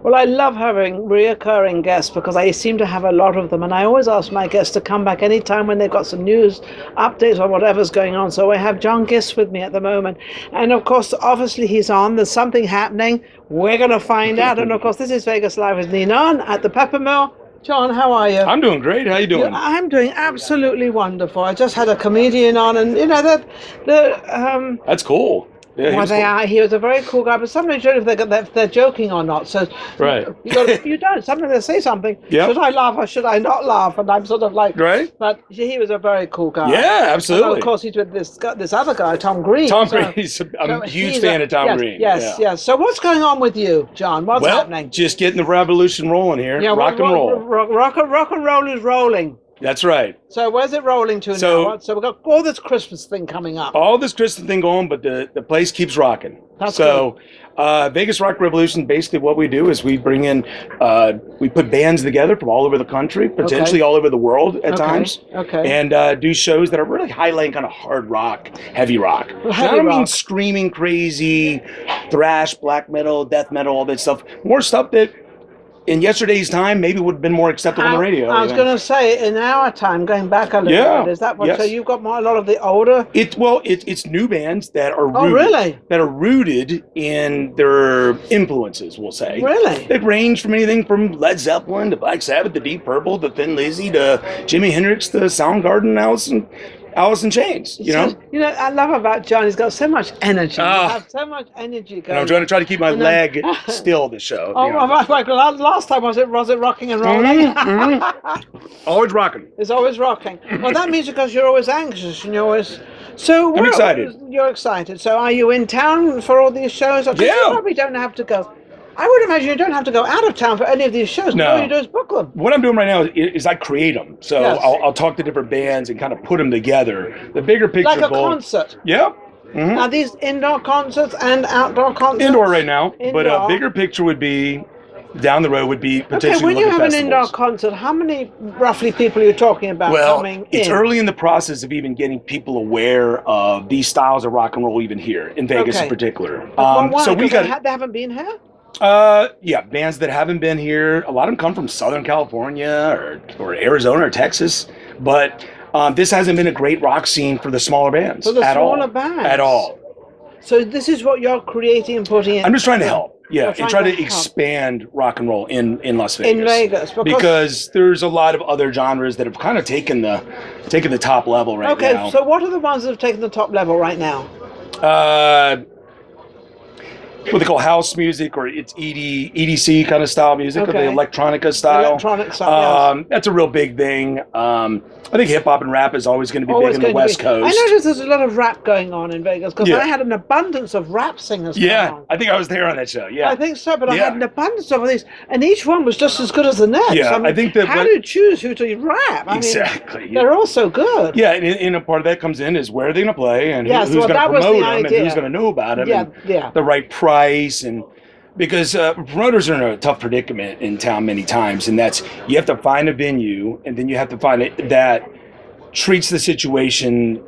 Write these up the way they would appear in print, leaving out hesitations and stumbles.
Well, I love having reoccurring guests because I seem to have a lot of them, and I always ask my guests to come back anytime when they've got some news, updates, or whatever's going on. So I have John Gist with me at the moment, and of course, obviously he's on. There's something happening. We're going to find out, and of course, this is Vegas Live with Ninon at the Peppermill. John, how are you? I'm doing great. How you doing? I'm doing absolutely wonderful. I just had a comedian on, and That's cool. Yeah, he well, was they cool. are. He was a very cool guy, but sometimes you don't know if they're joking or not. So Right. you don't. Sometimes they say something. Yep. Should I laugh or should I not laugh? And I'm sort of like, Right. But he was a very cool guy. Yeah, And absolutely. of course, he's with this other guy, Tom Green. Tom So- Green. I'm a huge he's fan of Tom yes, Green. Yes, Yeah. yes. So what's going on with you, John? What's Well, happening? just getting the revolution rolling here. Yeah, rock and roll. Rock and roll is rolling. That's right. So where's it rolling to now? So we've got all this Christmas thing coming up. All this Christmas thing going, but the place keeps rocking. That's so Vegas Rock Revolution, basically what we do is we bring in, we put bands together from all over the country, potentially all over the world at times. Okay. And do shows that are really highlighting kind of hard rock, heavy rock. Heavy I don't mean rock. screaming crazy, thrash, black metal, death metal, all that stuff. More stuff that in yesterday's time maybe would have been more acceptable on the radio. I was going to say, in our time, going back a little Yeah, bit, is that what? yes. So you've got a lot of the older. It's new bands that are rooted, really? that are rooted in their influences, we'll say. Really? They range from anything from Led Zeppelin to Black Sabbath to Deep Purple to Thin Lizzy to Jimi Hendrix to Soundgarden, Alice in Chains. You know. I love about John. He's got so much energy. Ah. He has so much energy going. And I'm trying to keep my And then- leg still this show. Oh, you know. right. Last time was it rocking and rolling? Always rocking. It's always rocking. Well, that means because you're always anxious and you're always. So I'm excited. You're excited. So are you in town for all these shows? Or 'cause Yeah. You probably don't have to go. I would imagine you don't have to go out of town for any of these shows. No. All you do is book them. What I'm doing right now is I create them. So Yes. I'll talk to different bands and kind of put them together. The bigger picture Like a goal. concert. Yeah. Mhm. Are these indoor concerts and outdoor concerts? Indoor right now, but a Indoor. bigger picture would be down the road would be Okay, potentially when you look have at an indoor festivals. concert, how many roughly people are you talking about Well, coming it's in? early in the process of even getting people aware of these styles of rock and roll even here in Vegas Okay. in particular. Well, why? So we 'Cause got they haven't been here? bands that haven't been here. A lot of them come from Southern California or Arizona or Texas, but this hasn't been a great rock scene for the smaller bands For the at smaller all. bands? At all. So this is what you're creating and putting in. I'm just trying to help. Yeah, You're and trying try to to help. expand rock and roll in Las Vegas. In Vegas, because there's a lot of other genres that have kind of taken the top level right Okay, now. so what are the ones that have taken the top level right now? What they call house music, or it's EDC kind of style music, or the Okay. electronica style. Electronic style, yes. That's a real big thing. I think hip hop and rap is always going to be Always big in the going to West be. Coast. I noticed there's a lot of rap going on in Vegas because Yeah. I had an abundance of rap singers come Yeah, on. I think I was there on that show. Yeah, I think so, but I Yeah. had an abundance of these, and each one was just as good as the next. Yeah, mean, I think that how what- do you choose who to rap? I exactly. mean, they're all so good. Yeah, and a part of that comes in is where are they going to play and Yes, who's well, going to that was the promote them and idea. who's going to know about them Yeah, and yeah. the right price. And because promoters are in a tough predicament in town many times, and that's you have to find a venue and then you have to find it that treats the situation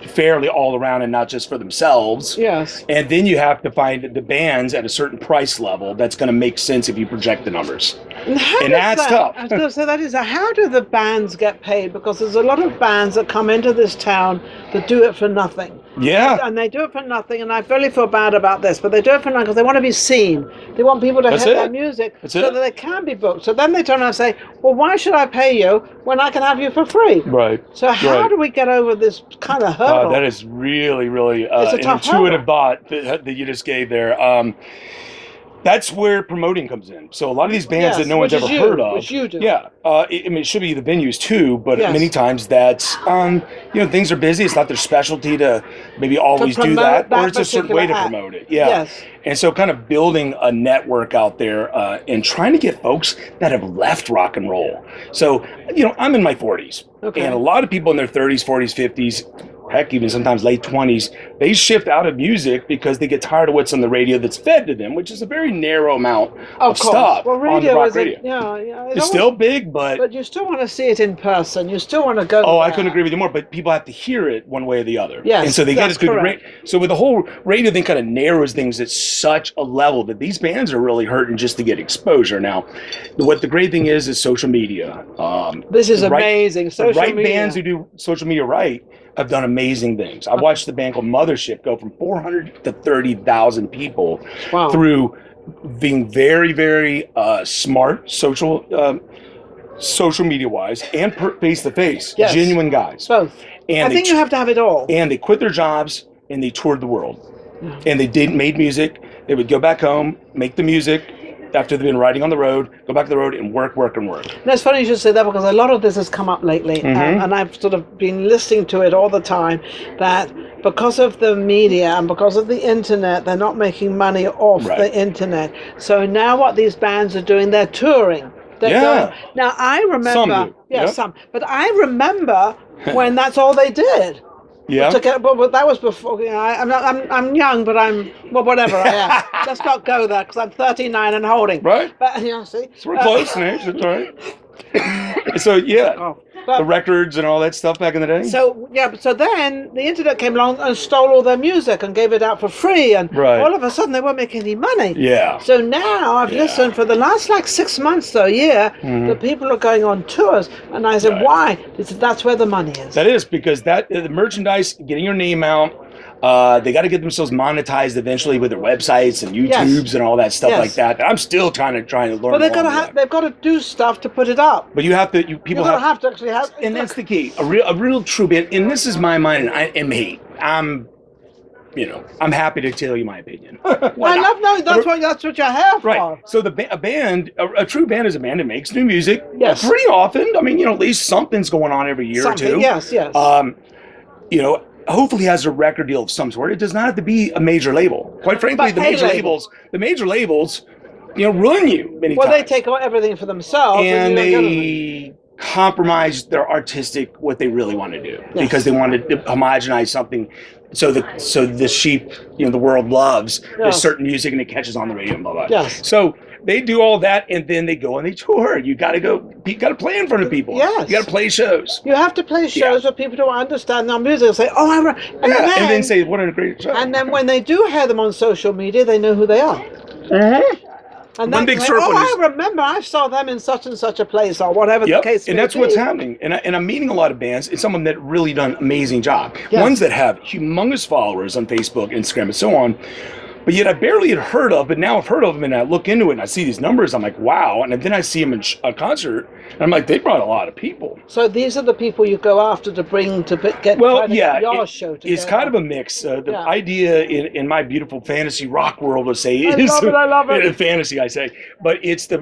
fairly all around and not just for themselves. Yes. And then you have to find the bands at a certain price level that's going to make sense if you project the numbers. And that's tough. I was going to say that is how do the bands get paid? Because there's a lot of bands that come into this town that do it for nothing. Yeah. And they do it for nothing, and I really feel bad about this, but they do it for nothing because they want to be seen. They want people to That's hear it. their music That's so it. that they can be booked. So then they turn around and say, well, why should I pay you when I can have you for free? Right. So how Right. do we get over this kind of hurdle? That is really, really It's a an tough intuitive hurdle. thought that you just gave there. That's where promoting comes in. So a lot of these bands Yes, that no one's which ever is heard you, of. which you do. Yeah. I mean, it should be the venues too, but Yes. many times that's, things are busy. It's not their specialty to maybe always do promote that, that or it's a certain way to particular act. promote it. Yeah. Yes. And so kind of building a network out there and trying to get folks that have left rock and roll. So, I'm in my 40s. Okay. And a lot of people in their 30s, 40s, 50s heck, even sometimes late 20s, they shift out of music because they get tired of what's on the radio that's fed to them, which is a very narrow amount of Of course. stuff Well, on the radio rock is radio. It's still big, but you still want to see it in person. You still want to go oh, there. I couldn't agree with you more. But people have to hear it one way or the other. Yes, and so they get that's it through correct. the radio. So with the whole radio thing, kind of narrows things at such a level that these bands are really hurting just to get exposure. Now, what the great thing is social media. This is amazing. The right media. bands who do social media right have done amazing things. I watched the band called Mothership go from 400 to 30,000 people through being very, very smart social media wise and face to face. Genuine guys. Both. And I think you have to have it all. And they quit their jobs and they toured the world. And they made music. They would go back home, make the music. After they've been riding on the road, go back to the road and work. And it's funny you should say that because a lot of this has come up lately, and I've sort of been listening to it all the time, that because of the media and because of the internet, they're not making money off the internet. So now what these bands are doing, they're touring. They're going. Now I remember, some do. Some, but I remember when that's all they did. Yeah. But that was before. You know, I'm young, but whatever I am. Let's not go there because I'm 39 and holding. Right. But see. So we're close in age. That's all right. So the records and all that stuff back in the day. So then the internet came along and stole all their music and gave it out for free, and all of a sudden they weren't making any money. Yeah. So now I've listened for the last 6 months to a year. The people are going on tours, and I said, why? They said, that's where the money is. That is because the merchandise, getting your name out. They got to get themselves monetized eventually with their websites and YouTubes and all that stuff like that. I'm still trying to learn. Well, they've got to do stuff to put it up. But you have to. People have to actually have. And that's the key. A real true band. And this is my mind. And I'm happy to tell you my opinion. That's what you're here for. Right. So a true band is a band that makes new music. Yes. Pretty often. I mean, at least something's going on every year or two. Yes. Hopefully has a record deal of some sort. It does not have to be a major label. Quite frankly, the major labels, ruin you many times. Well, they take everything for themselves. And they compromise their artistic, what they really want to do. Because they want to homogenize something. So the sheep, the world loves a certain music and it catches on the radio and blah, blah. Yes. So they do all that and then they go and they tour. You got to play in front of people. Yes. You got to play shows. You have to play shows where people don't understand our music. Say, and then say, what a great show. And then when they do hear them on social media, they know who they are. Mm-hmm. And one big circle. I remember I saw them in such and such a place or whatever the case may be. And that's what's happening. And I'm meeting a lot of bands. It's someone that really done an amazing job. Yes. Ones that have humongous followers on Facebook, Instagram, and so on. But yet I barely had heard of, but now I've heard of them and I look into it and I see these numbers. I'm like, wow. And then I see them in a concert and I'm like, they brought a lot of people. So these are the people you go after to bring to get your show together. It's kind of a mix. The idea in my beautiful fantasy rock world would say I love it. Fantasy, I say. But it's to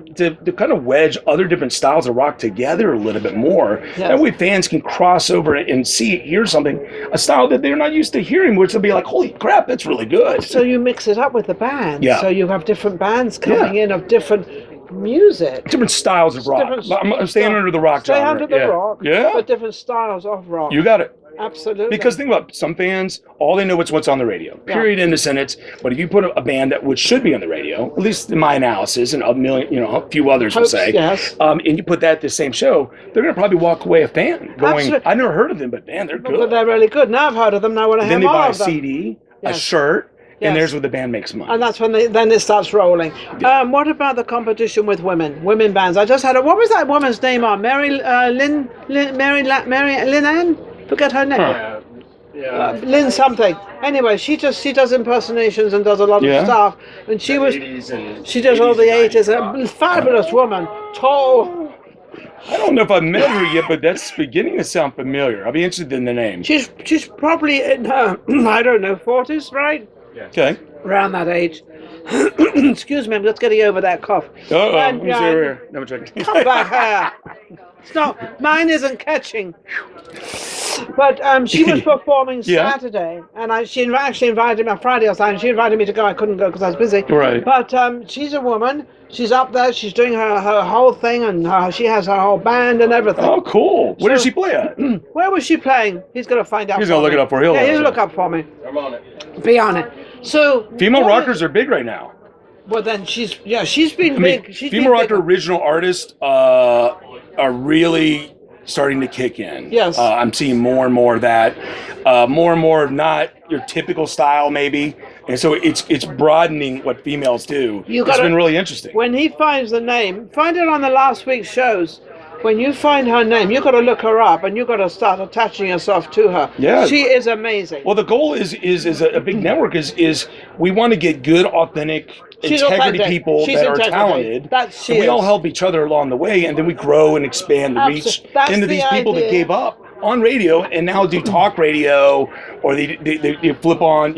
kind of wedge other different styles of rock together a little bit more. Yes. That way fans can cross over and hear something, a style that they're not used to hearing, which they'll be like, holy crap, that's really good. So you mix it up with the band. Yeah. So you have different bands coming in of different music. Different styles of rock. I'm staying under the rock genre. Stay under the rock. Yeah. But different styles of rock. You got it. Absolutely. Because think about it, some fans, all they know is what's on the radio. Period. End of sentence. But if you put a band that should be on the radio, at least in my analysis, and a few others will say, and you put that at the same show, they're going to probably walk away a fan going, I never heard of them, but man, they're good. But they're really good. Now I've heard of them. Now I want to hear more of them. Then they buy a CD, a shirt. Yes. And there's where the band makes money. And that's when then it starts rolling. Yeah. What about the competition with women bands? I just had what was that woman's name on? Mary Lynn Ann? Forget her name. Lynn something. Anyway, she does impersonations and does a lot of stuff. And she does all the 80s. A fabulous woman, tall. I don't know if I've met her yet, but that's beginning to sound familiar. I'll be interested in the name. She's probably in her, 40s, right? Okay. Around that age. Excuse me, I'm just getting over that cough. Let me see over here. No, come back here. Mine isn't catching. But she was performing Yeah. Saturday, and she actually invited me on Friday or something. She invited me to go. I couldn't go because I was busy. Right. But she's a woman. She's up there. She's doing her whole thing, and she has her whole band and everything. Oh, cool. Where does she play at? Where was she playing? He's going to find out. He's going to look it up for you. Yeah, he'll look up for me. I'm on it. Be on it. So Female rockers are big right now. Well, then she's been big. She's female been rocker big. original artists are really starting to kick in. Yes. I'm seeing more and more of that. More and more of not your typical style, maybe. And so it's broadening what females do. It's been really interesting. When he finds the name, find it on the last week's shows. When you find her name, you've got to look her up and you've got to start attaching yourself to her. Yeah. She is amazing. Well, the goal is a big network is we want to get good, authentic, integrity people that are talented. And we all help each other along the way, and then we grow and expand the reach into these people that gave up on radio and now do talk radio, or they flip on,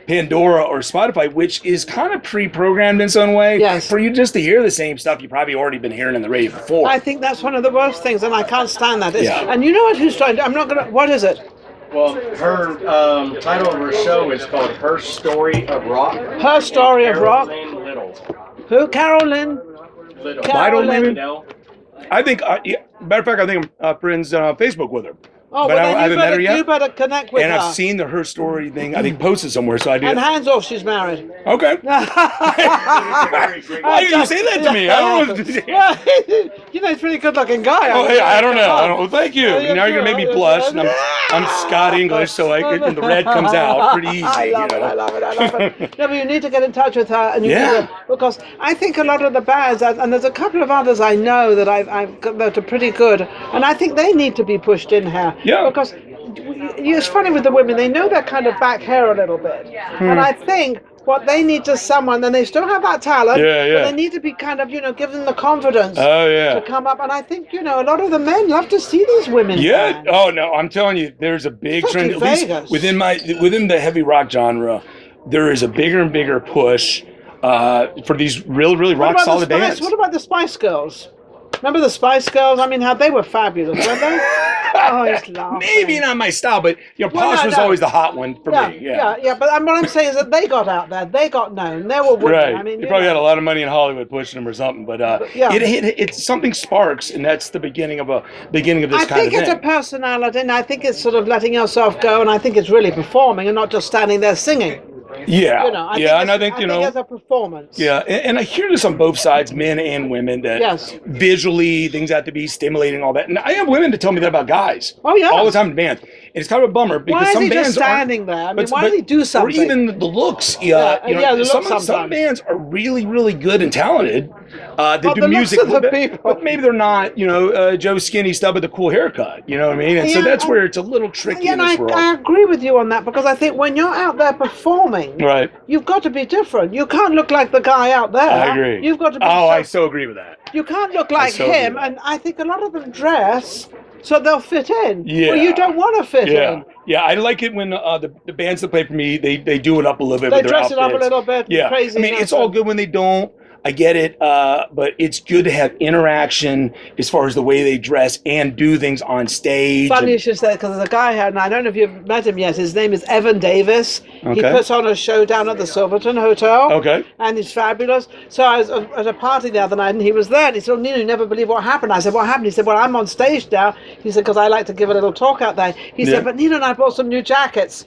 Pandora or Spotify, which is kind of pre-programmed in its own way. Yes. For you just to hear the same stuff you probably already been hearing in the radio before. I think that's one of the worst things, and I can't stand that. Yeah. And you know what? Who's trying to? I'm not gonna. What is it? Well, her title of her show is called Her Story of Rock. Her Story of Rock. Carolyn Little. Who? Carolyn. Little. Carolyn. No. I think, matter of fact, I think I'm friends on Facebook with her. Oh, but well, I haven't met her yet. You better connect with and her. I've seen Her Story thing, I think, posted somewhere, so I did. And hands off, she's married. Okay. Why did you say that to me? I don't know. He's a pretty good-looking guy. Oh, hey, I don't know. Thank you. Now you're going to make me blush, and I'm Scott English, so the red comes out pretty easy. I love it. No, but you need to get in touch with her, and because I think a lot of the bands, and there's a couple of others I know that I've got that are pretty good, and I think they need to be pushed in here. Yeah. Because it's funny with the women, they know their kind of back hair a little bit. And I think what they need is someone, and they still have that talent, but they need to be kind of, give them the confidence to come up. And I think, a lot of the men love to see these women. Yeah. bands. Oh, no, I'm telling you, there's a big trend, at least within the heavy rock genre, there is a bigger and bigger push for these really rock solid bands. What about the Spice Girls? Remember the Spice Girls? I mean, how they were fabulous, weren't they? Oh, he's laughing. Maybe not my style, but Posh was always the hot one for me. Yeah. But what I'm saying is that they got out there, they got known, they were women. Right. I mean, they probably had a lot of money in Hollywood pushing them or something, but it's something sparks, and that's the beginning of this kind of thing. I think it's a personality, and I think it's sort of letting yourself go, and I think it's really performing and not just standing there singing. Yeah, I think it's a performance. Yeah, and I hear this on both sides, men and women, that visually things have to be stimulating, all that. And I have women to tell me that about guys. Oh yeah, all the time in bands. And it's kind of a bummer because why is some he bands just standing there? I mean, why does he do something? Or even the looks. Some bands are really good and talented. That do music, but maybe they're not. Joe Skinny Stub with a cool haircut. You know what I mean? And so that's where it's a little tricky in this world. I agree with you on that, because I think when you're out there performing, right, you've got to be different. You can't look like the guy out there. I agree. You've got to be. I so agree with that. You can't look like him, and I think a lot of them dress so they'll fit in. Yeah. Well, you don't want to fit in. Yeah, I like it when the bands that play for me, they do it up a little bit. They with their dress outfits. it up a little bit. Yeah, crazy. I mean, it's all good when they don't. I get it, but it's good to have interaction as far as the way they dress and do things on stage. Funny you should say, because there's a guy here, and I don't know if you've met him yet. His name is Evan Davis. Okay. He puts on a show down at the Silverton Hotel. Okay. And he's fabulous. So I was at a party the other night, and he was there, and he said, "Oh, Ninon, you never believe what happened." I said, "What happened?" He said, "Well, I'm on stage now." He said, "Because I like to give a little talk out there." He said, "But Ninon, I bought some new jackets."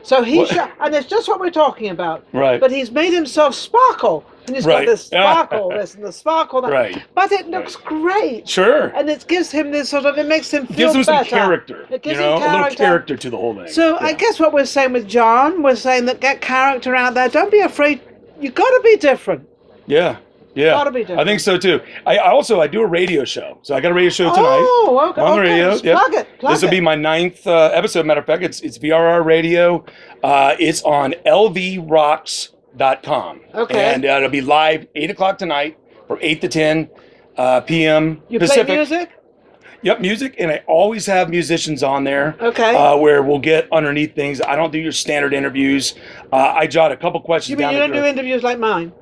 So and it's just what we're talking about. Right. But he's made himself sparkle. And he's got this sparkle, this and the sparkle. That. Right. But it looks great. Sure. And it gives him this it makes him feel better. Gives him some better. character. It gives him character. A little character to the whole thing. So I guess what we're saying with John, we're saying that get character out there. Don't be afraid. You got to be different. Yeah. Gotta be different. I think so too. I do a radio show, so I got a radio show tonight. Oh, okay. On the radio. Plug it. This will be my 9th episode. Matter of fact, it's VRR Radio. It's on lvrocks.com. Okay. And it'll be live 8:00 tonight from 8 to 10 p.m. You Pacific. play music? Yep, music, and I always have musicians on there. Okay. Where we'll get underneath things. I don't do your standard interviews. I jot a couple questions down. You mean you don't do interviews like mine?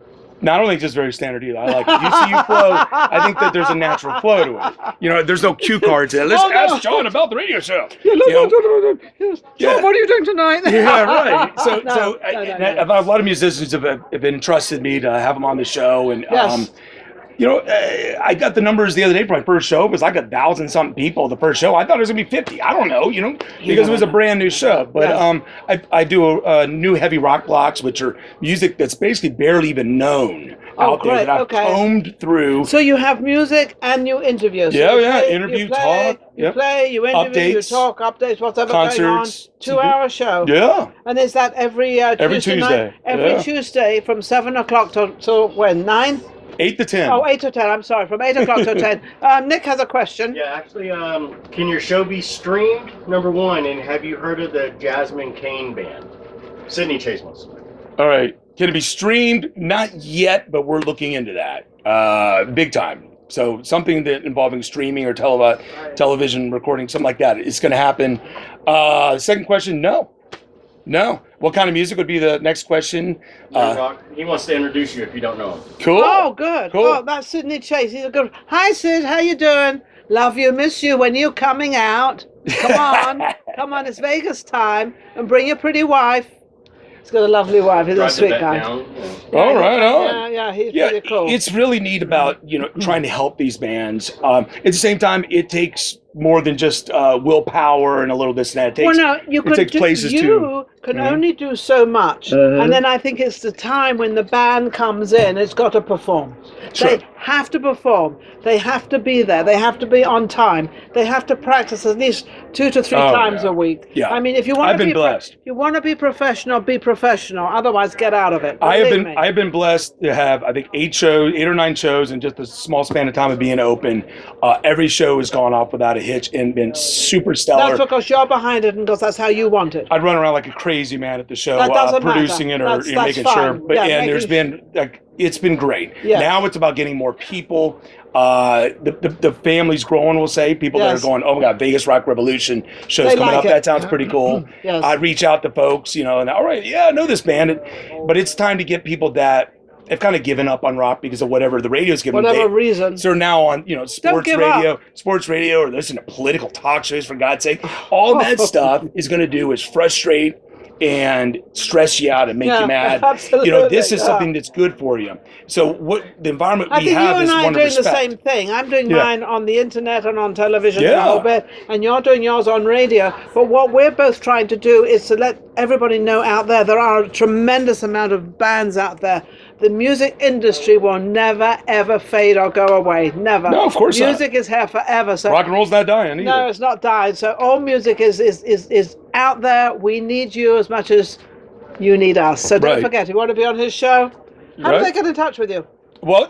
Not only just very standard either. I like it. You see you flow. I think that there's a natural flow to it. You know, there's no cue cards. Let's ask John about the radio show. Yeah, You know? John, Yeah. what are you doing tonight? Yeah, right. So, No. a lot of musicians have entrusted me to have them on the show, and Yes. you know, I got the numbers the other day for my first show. It was like 1,000 something people the first show. I thought it was gonna be 50. I don't know, you know, because it was a brand new show. But Yes. I do new heavy rock blocks, which are music that's basically barely even known Oh, out there great. that I've Okay. combed through. So you have music and you interview. So Yeah, you yeah, play, interview, you play, talk, You yep. play, you interview, you Updates, talk, updates, whatever concerts, going on. 2-hour show. Yeah, And is that every Every Tuesday Tuesday, night? Every yeah. Tuesday from 7 o'clock to when? 9? 8 to 10. Oh, 8 to 10. I'm sorry, from 8 o'clock to 10. Nick has a question. Yeah, actually, can your show be streamed? Number one, and have you heard of the Jasmine Kane band? Sydney Chase wants to know. All right. Can it be streamed? Not yet, but we're looking into that big time. So something that involving streaming or television recording, something like that, it's going to happen. Second question, no. What kind of music would be the next question? He wants to introduce you if you don't know him. Cool. Oh, good. Cool. Oh, that's Sydney Chase. He's a good. Hi, Sid. How you doing? Love you, miss you. When you coming out? Come on. It's Vegas time, and bring your pretty wife. He's got a lovely wife. He's a Write sweet that guy. down. All right, on. Yeah, he's pretty cool. It's really neat about trying to help these bands. At the same time, it takes more than just willpower and a little this and that. It takes, well, no, you it could takes places you too. can only do so much, and then I think it's the time when the band comes in. It's got to perform. Sure. They have to perform. They have to be there. They have to be on time. They have to practice at least 2 to 3 times yeah. a week. Yeah. I mean, if you want I've to been be blessed. if you want to be professional, be professional. Otherwise, get out of it. I Believe me. have been blessed to have, I think, 8 or 9 shows in just a small span of time of being open. Every show has gone off without a hitch and been super stellar. That's because you're behind it, and because that's how you want it. I'd run around like a crazy man at the show, That doesn't producing matter. it or That's making sure. fine. But Yeah, and there's making been it's been great. Yeah. Now it's about getting more people. The family's growing. We'll say people that Yes. are going, oh my God, Vegas Rock Revolution shows They coming like up. it. That sounds pretty cool. Yes. I reach out to folks, and all right, yeah, I know this band, but it's time to get people that have kind of given up on rock because of whatever the radio's given Whatever them. reason. So now on sports give radio, or listen to political talk shows, for God's sake. All that stuff is going to do is frustrate and stress you out and make you mad. Absolutely, This is something that's good for you. So what the environment I we think have you is and I are one of doing the respect. same thing. I'm doing Yeah. mine on the internet and on television and Yeah. a whole bit, and you're doing yours on radio. But what we're both trying to do is to let everybody know out there are a tremendous amount of bands out there. The music industry will never ever fade or go away. Never. No, of course not. Music is here forever. So Rock and roll's not dying either. no, it's not died. So all music is out there. We need you as much as you need us. So don't Right. forget, you want to be on his show? How do Right. they get in touch with you? Well,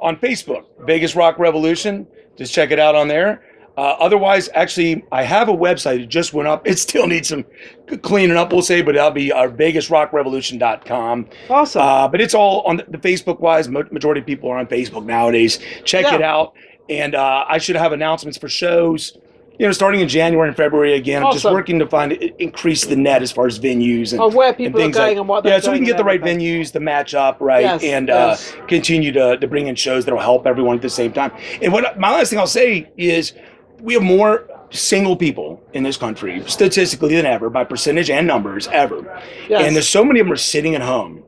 on Facebook, Vegas Rock Revolution. Just check it out on there. Otherwise, actually, I have a website. It just went up. It still needs some cleaning up, we'll say, but that'll be VegasRockRevolution.com. Awesome. But it's all on the Facebook-wise. Majority of people are on Facebook nowadays. Check Yeah. it out. And I should have announcements for shows, starting in January and February again. I'm just Awesome. working to increase the net as far as venues and Of where people are things going like, and what they're so we can doing get the and right everything. venues, the match up right, Yes, and yes. continue to bring in shows that'll help everyone at the same time. And my last thing I'll say is we have more single people in this country statistically than ever by percentage and numbers ever. Yes. And there's so many of them are sitting at home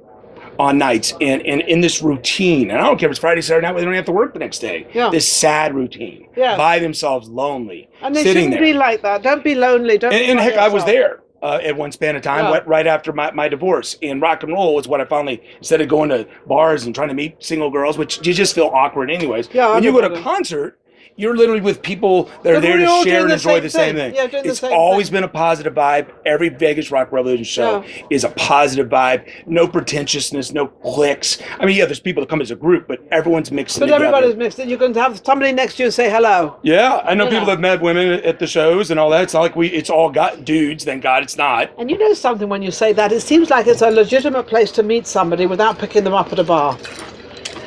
on nights and in this routine. And I don't care if it's Friday, Saturday night, where they don't have to work the next day. Yeah. This sad routine. Yes. By themselves, lonely, And they sitting shouldn't there. be like that. Don't be lonely. Don't be And by heck, I was yourself. there at one span of time, Yeah. right after my divorce. And rock and roll was what I finally, instead of going to bars and trying to meet single girls, which you just feel awkward anyways. Yeah, when you go to a everybody. concert, you're literally with people that are But there we're to all share doing and the enjoy same the same thing. thing. Yeah, doing the It's same always thing. been a positive vibe. Every Vegas Rock Revolution show is a positive vibe. No pretentiousness, no cliques. I mean, yeah, there's people that come as a group, but everyone's mixing But together. everybody's mixed in. You can have somebody next to you and say hello. Yeah, I know You people know. that met women at the shows and all that. It's not like it's all got dudes. Thank God it's not. And you know something when you say that, it seems like it's a legitimate place to meet somebody without picking them up at a bar.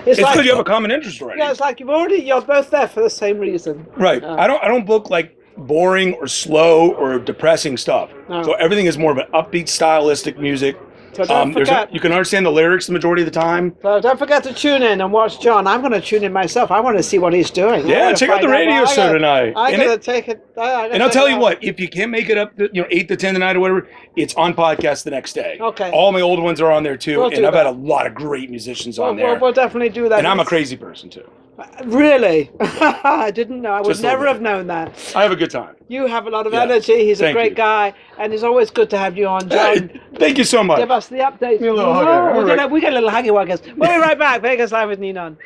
It's like, because you have a common interest already. yeah, it's like you're both there for the same reason. Right. I don't book like boring or slow or depressing stuff. No. So everything is more of an upbeat stylistic music. So don't forget. You can understand the lyrics the majority of the time. So don't forget to tune in and watch John. I'm going to tune in myself. I want to see what he's doing. Yeah, check out the radio show tonight. I'm going to take it. And I'll tell you what, if you can't make it up, 8 to 10 tonight or whatever, it's on podcast the next day. Okay. All my old ones are on there too, We'll and I've had a lot of great musicians on there. We'll definitely do that. And I'm a crazy person too. Really? I didn't know. I would Just a little never bit. have known that. I have a good time. You have a lot of Yeah. energy. He's a Thank great you. guy, and it's always good to have you on, John. Hey, thank you so much. Give us the updates. Me a little hugger. All right. We get a little huggy wuggers. We'll be right back. Vegas Live with Ninon.